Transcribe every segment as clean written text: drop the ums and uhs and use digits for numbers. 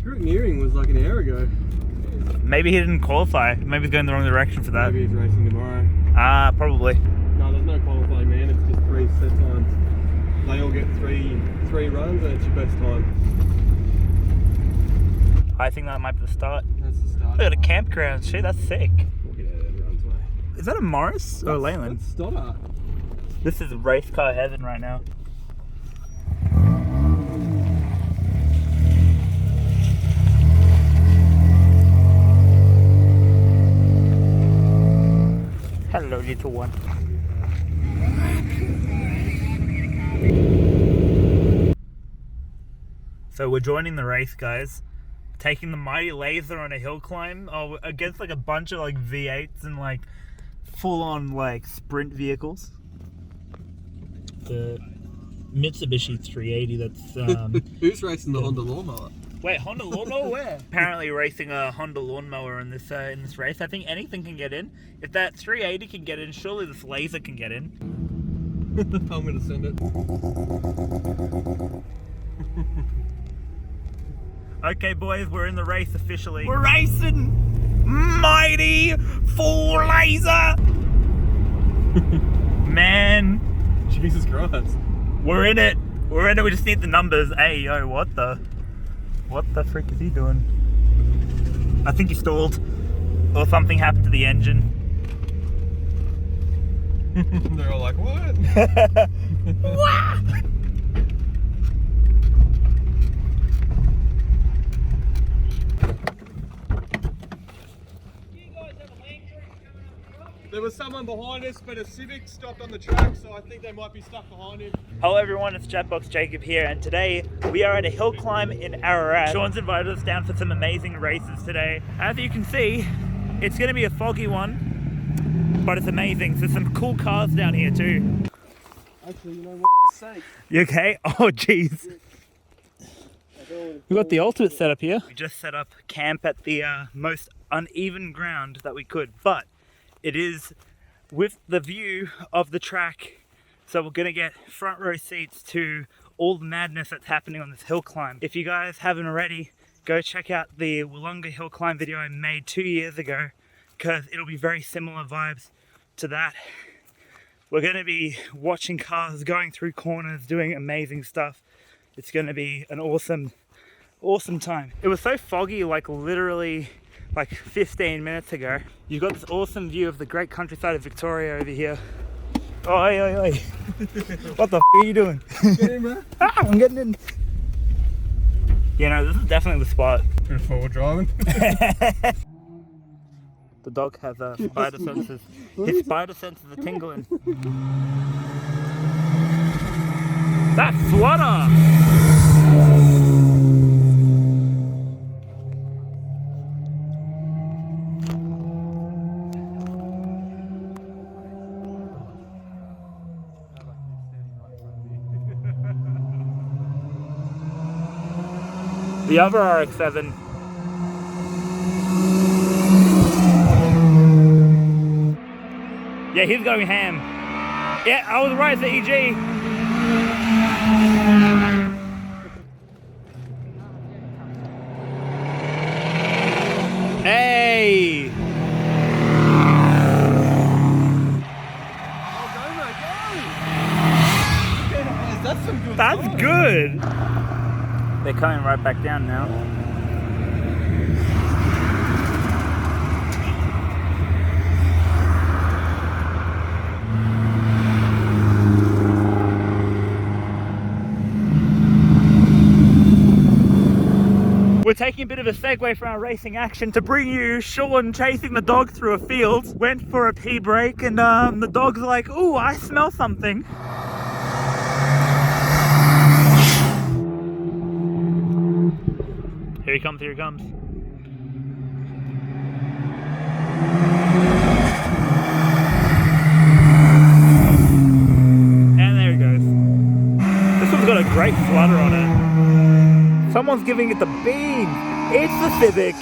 scrutineering was like an hour ago. Maybe he didn't qualify. Maybe he's going the wrong direction for that. Maybe he's racing tomorrow. Ah, probably. No, there's no qualifying, man. It's just 3 set times. They all get three runs, and it's your best time. I think that might be the start. That's the start. Look at a campground. Shit, that's sick. We'll get out of the runs way. Is that a Morris or a Leyland? That's Stoddart. This is race car heaven right now. Hello, little one. So we're joining the race, guys. Taking the mighty laser on a hill climb against like a bunch of like V8s and like full-on like sprint vehicles. The Mitsubishi 380. That's Who's racing the Honda lawnmower? Wait, Honda lawnmower where? Apparently racing a Honda lawnmower in this race. I think anything can get in. If that 380 can get in, surely this laser can get in. I'm gonna send it. Okay, boys, we're in the race officially. We're racing mighty full laser. Man, Jesus Christ. we're in it. We're in it. We just need the numbers. Hey, yo, what the frick is he doing? I think he stalled, or something happened to the engine. They're all like, what? What? There was someone behind us, but a Civic stopped on the track, so I think they might be stuck behind him. Hello everyone, it's Japbox Jacob here, and today we are at a hill climb in Ararat. Sean's invited us down for some amazing races today. As you can see, it's going to be a foggy one, but it's amazing. There's some cool cars down here too. Actually, you know what? Sake. You okay? Oh jeez. We've got the ultimate setup here. We just set up camp at the most uneven ground that we could, but it is with the view of the track, so we're gonna get front row seats to all the madness that's happening on this hill climb. If you guys haven't already, go check out the Wollonga hill climb video I made 2 years ago, because it'll be very similar vibes to that. We're gonna be watching cars going through corners, doing amazing stuff. It's gonna be an awesome time. It was so foggy, like literally like 15 minutes ago. You've got this awesome view of the great countryside of Victoria over here. Oh, oi. What the f are you doing? Get in, bro. I'm getting in. You know, this is definitely the spot. Bit of forward driving. The dog has spider senses. His spider senses are tingling. That swatter! The other RX-7. Yeah, he's going ham. Yeah, I was right, the EG. Hey! That's some good That's time. good! They're coming right back down now. We're taking a bit of a segue from our racing action to bring you Sean chasing the dog through a field. Went for a pee break and the dog's like, ooh, I smell something. Here he comes, here he comes. And there he goes. This one's got a great flutter on it. Someone's giving it the beam. It's the Civic.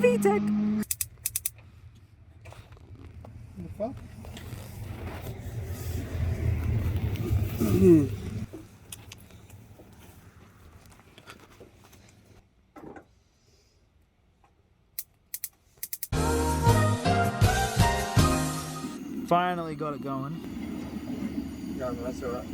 VTEC. What the fuck? Finally got it going. Yeah, that's alright.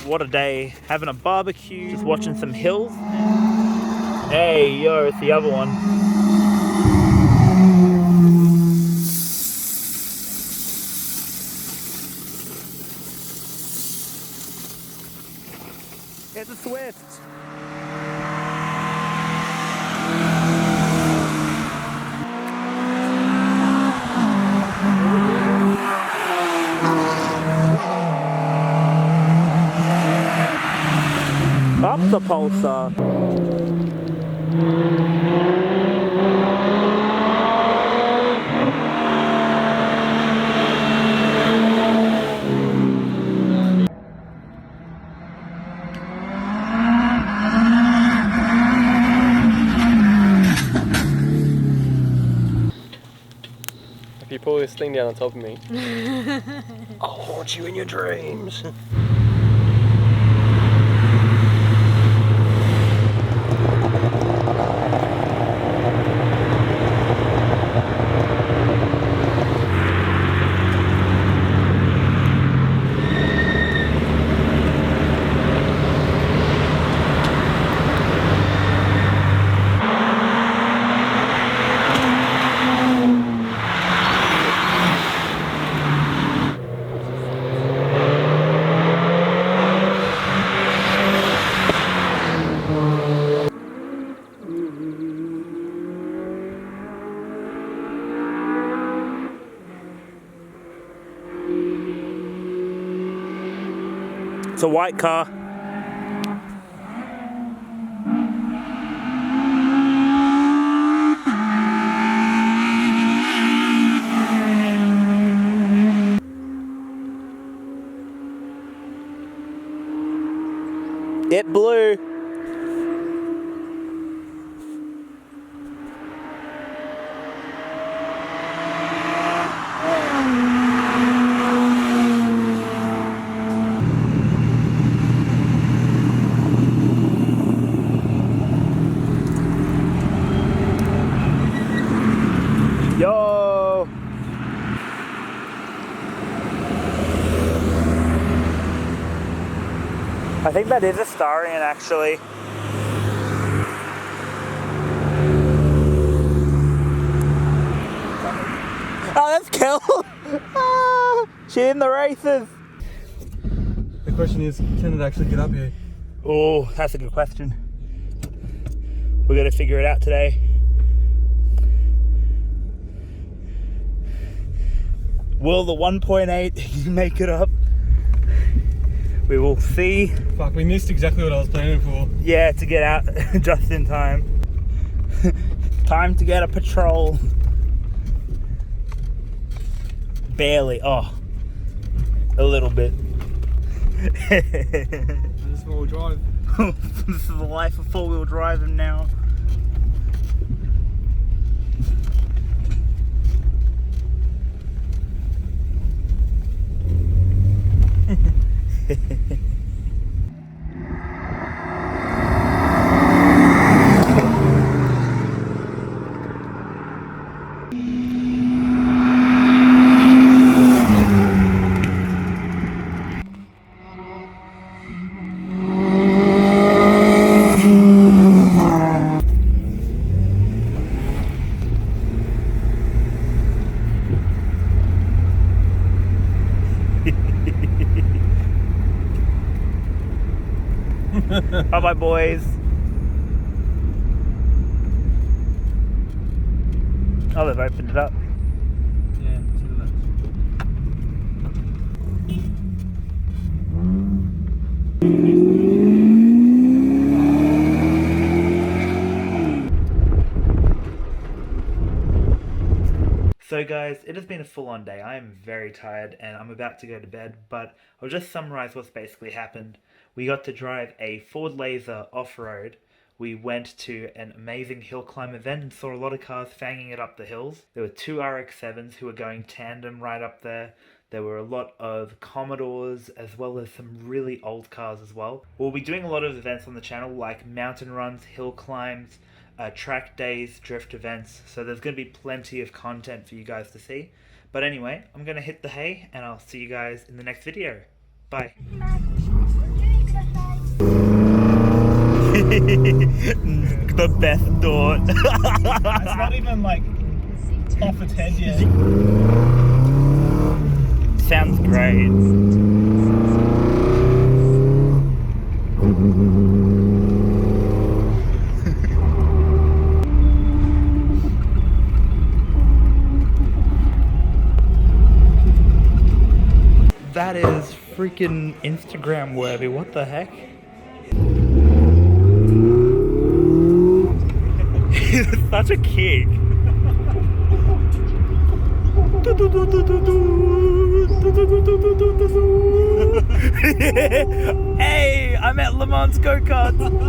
What a day. Having a barbecue, just watching some hills. Hey, yo, it's the other one. It's a Swift. Up the pulsar. If you pull this thing down on top of me, I'll haunt you in your dreams. It's a white car. It blew. Yo! I think that is a Starion actually. Oh, that's Kel! Ah, she in the races! The question is, can it actually get up here? Oh, that's a good question. We're gonna figure it out today. Will the 1.8 make it up? We will see. Fuck, we missed exactly what I was planning for. Yeah, to get out just in time. Time to get a patrol. Barely. Oh, a little bit. This is four-wheel drive. This is the life of four-wheel driving now. Bye bye, boys. Oh, they've opened it up. Yeah, to the left. So guys, it has been a full-on day. I am very tired and I'm about to go to bed, but I'll just summarize what's basically happened. We got to drive a Ford Laser off-road. We went to an amazing hill climb event and saw a lot of cars fanging it up the hills. There were 2 RX-7s who were going tandem right up there. There were a lot of Commodores as well as some really old cars as well. We'll be doing a lot of events on the channel like mountain runs, hill climbs, track days, drift events. So there's going to be plenty of content for you guys to see. But anyway, I'm going to hit the hay and I'll see you guys in the next video. Bye. The best thought. It's not even like off its head yet. Sounds great. That is freaking Instagram worthy. What the heck? He's such a kick. Hey, I'm at Le Mans go-karts.